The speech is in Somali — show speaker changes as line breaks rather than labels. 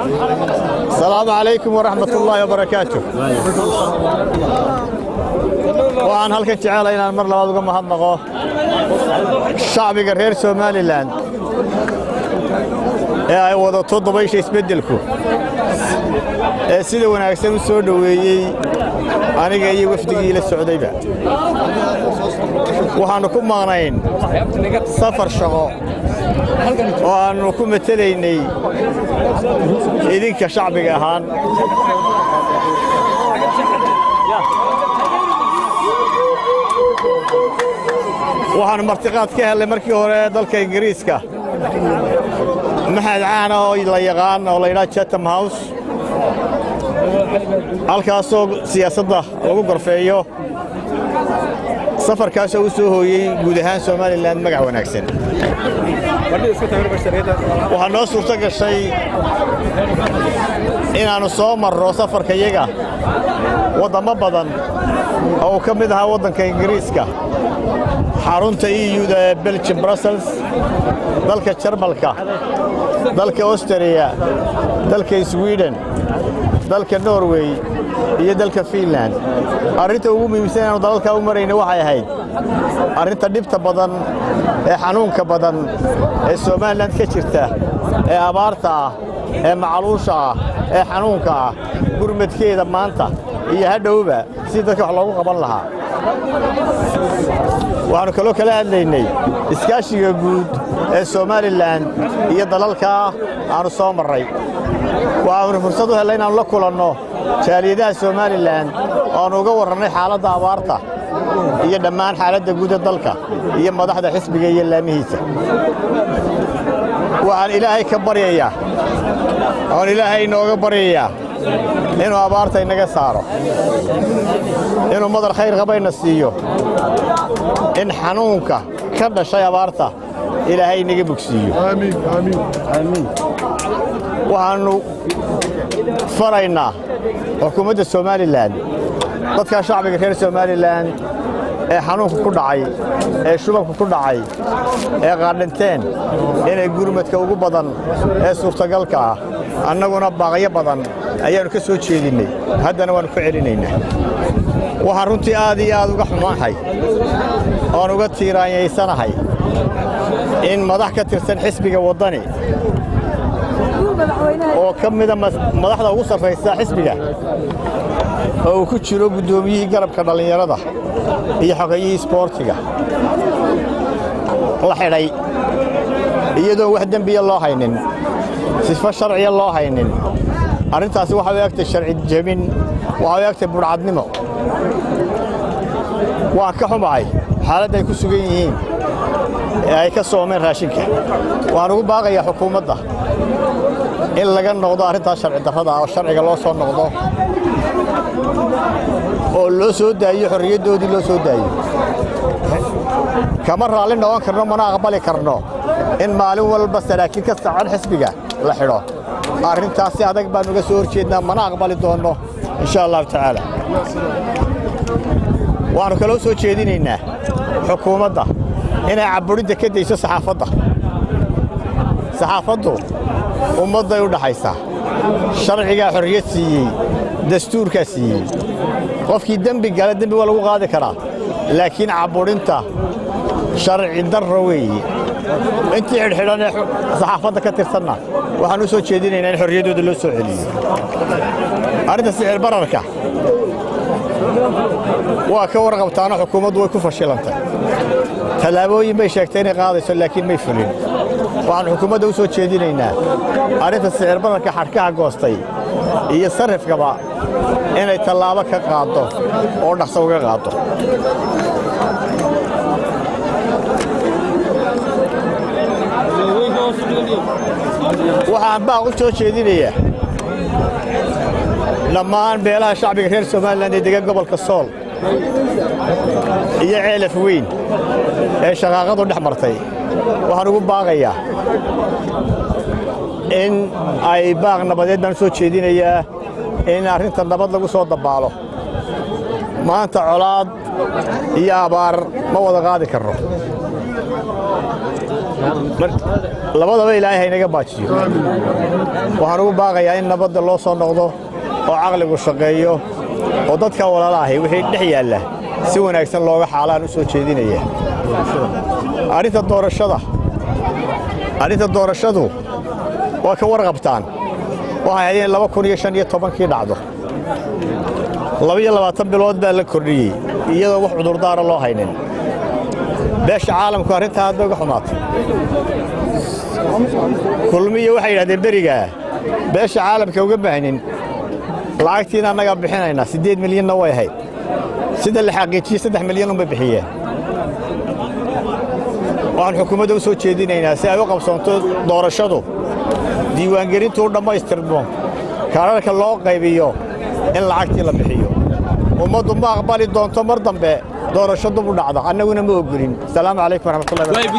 السلام عليكم ورحمة الله وبركاته. وأنا هلك جعل إلى المرة لوضع مهمة الشعب غير سومالي لاند يا وضع تضرب أي شيء يسبدلكم سيدي وانا أقسم سودوي أنا جاي وفدي إلى السعودية وحنكون مغنين سفر شغال وحنكون مثليني إذن كشعب جهان وحن مرتقات كهل مركي هوري دالك إنجليزكا محد عانا ولا يغان ولا يلا تشاتم هاوس halkaasoo siyaasadda lagu gorfeeyo safarkaas oo soo hooyay guud ahaan Soomaaliland magac wanaagsan waxa noo suurta gashay inaanu soo marro safarka iyaga wadamo badan oo ka mid ah wadanka Ingiriiska xarunta EU-da Belgium Brussels dalka Jarmalka dalka Austria dalka Sweden dalka Norway iyo dalka Finland arinta ugu muhiimsan ee dalka u marayna waxay ahayd arinta dhibta badan ee xanuunka badan ee Soomaaliland ka jirta ee abaarta ee macluusha ee xanuunka gurmadkeeda maanta iyo hadhowba si dadka wax loogu qaban lahaa waxaanu kaloo kala hadlaynay iskaashiga guud ee Soomaaliland iyo dalalka aanu soo maray waxaanu fursad u helay inaan la kulanno jaaliyadaha Soomaaliland oo uga warranay xaaladda abaarta iyo dhammaan xaaladda guud ee dalka iyo madaxda xisbiga iyo laamihiisa waxaan ilaahay ka baryayaa oo ilaahay inooga baryayaa inuu abaarta inaga saaro inuu madar khayr qabayna siiyo in xanuunka ka dhashay abaarta ilaahay inaga bogsiiyo amiin amiin amiin waxaanu faraynaa xukuumadda Soomaaliland dadka shacbiga reer Soomaaliland ee xanuunka ku dhacay ee shubanka ku dhacay ee qaadinteen inay gurmadka ugu badan ee suurtagalka ah annaguna baaqyo badan ayaanu ka soo jeedinay haddana waan ku celinaynaa waxaan runtii aad iyo aad uga xumaanahay oo uga tiiraanyaysanahay in madax ka tirsan xisbiga wadani oo ka mid ah madaxda ugu sarreysa xisbiga oo ku jiro gudoomiyihii garabka dhalinyarada iyo xogayihii isboortiga la xidhay iyadoo wax dambiya loo haynin sifo sharciya loo haynin arrintaasi waxa ay agtay sharci jabin waxa ay agtay burcadnimo waa ka xumahay xaaladda ay ku sugan yihiin ee ay ka soomeen raashinka waan ugu baaqayaa xukuumadda in laga noqdo arrintaas sharci darrada oo sharciga loo soo noqdo oo loo soo daayo xorriyaddoodii loo soo daayo kama raalli noqon karno mana aqbali karno in maalin walba saraakiil ka socon xisbiga la xidho arrintaasi adag baan uga soo horjeednaa mana aqbali doono insha Allah tacaala waxaanu kaloo soo jeedinaynaa xukuumadda inay caburinta ka dayso saxaafaddu ummadday u dhaxaysaa sharciga xorriyad siiyey dastuurka siiyey qofkii dambi gala dambi waa lagu qaadi karaa laakiin caburinta sharci darro weeye intii xidhan ee saxaafadda ka tirsanna waxaan u soo jeedinaynaa in xorriyaddooda loo soo celiyo arrinta sicir bararka waa ka warqabtaana xukuumaddu way ku fashilantay tallaabooyin bay sheegtay inay qaadayso laakiin may fulin waxaan xukuumadda u soo jeedinaynaa arrinta sicir bararka xadhkaha goostay iyo sarifkaba inay tallaabo ka qaado oo dhaqso uga qaado waxaan baaq u soo jeedinayaa dhammaan beelaha shacbiga reer Soomaaliland ee degan gobolka Sool iyo ceelaf weyn ee shaqaaqadu dhex martay waxaan ugu baaqayaa in ay baaq nabadeed baan soo jeedinayaa in arrinta nabad lagu soo dabaalo maanta colaad iyo abaar ma wada qaadi karno labadaba ilaahay haynaga baajiyo waxaan ugu baaqayaa in nabadda loo soo noqdo oo caqligu shaqeeyo oo dadka walaalahay wixii dhex yaalla si wanaagsan looga xaalaan u soo jeedinaya arrinta doorashadu waa ka warqabtaan waxay ahayd in 2015 dhacdo 22 bilood baa la kordhiyey iyadoo wax cudurdaara loo haynin beesha caalamku arrintaa hadda uga xumaatay kulmiye waxay yidhahdeen berigaa beesha caalamka uga baahnin lacagtiina annagaa bixinaynaa 8 milyanna way ahayd sida la xaqiijiyey 3 milyan unbay bixiyeen waxaan xukuumadda u soo jeedinaynaa si ay u qabsoonto doorashadu diiwaangelintu u dhammaystirmo kaararka loo qaybiyo in lacagtii la bixiyo ummaddu ma aqbali doonto mar dambe doorasho dib u dhacda annaguna ma ogolin. Assalaamu calaykum waraxmatullaahi wa barakaatuh.